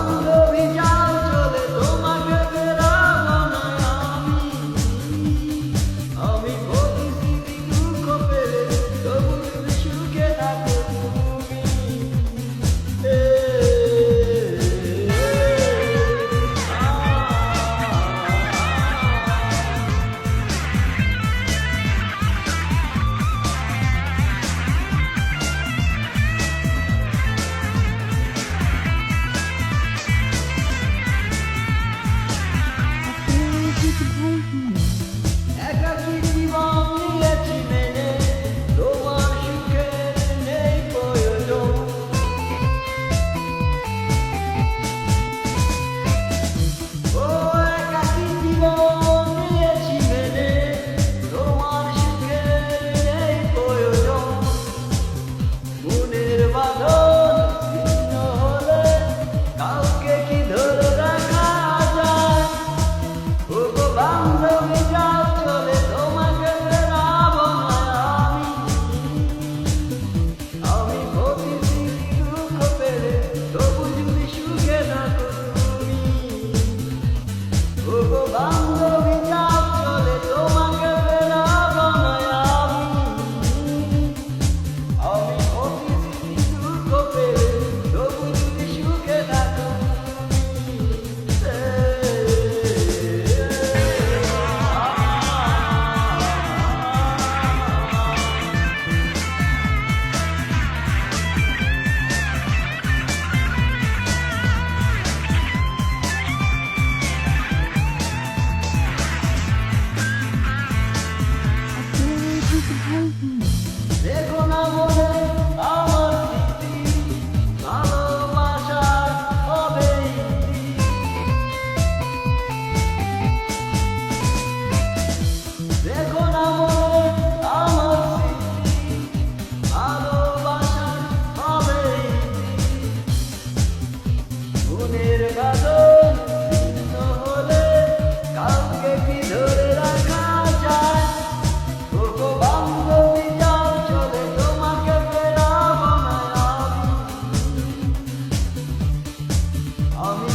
বান্ধবী যাও চলে তোমাকে ফেরাবো না আমি প্রতিশ্রুতি দুঃখ পেলে তবু তুমি সুখে থাকো তুমি একাকী জীবন নিয়েছি মেনে তোমার সুখে নেই প্রয়োজন ও একাকী জীবন নিয়েছি মেনে তোমার সুখে নেই প্রয়োজন মনের বাঁধন ছিন্ন হলে কাউকে কি ধরে রাখা যায় ও গো বান্ধবী যাও চলে তোমাকে ফেরাবো না আমি প্রতিশ্রুতি দুঃখ পেলে তবু যদি সুখে থাকো তুমি ও গো বান্ধবী যাও চলে তোমাকে ফেরাবো না আমি প্রতিশ্রুতি দুঃখ পেলে তবু যদি সুখে থাকো দেখো না মনে আমার স্মৃতি ভালোবাসার হবে দেখো না মনে আমার স্মৃতি ভালোবাসার হবে মনের বাঁধন ছিন্ন হলে কাউকে কি ধরে রাখা যায় ও গো বান্ধবী যাও চলে তোমাকে ফেরাবো না আমি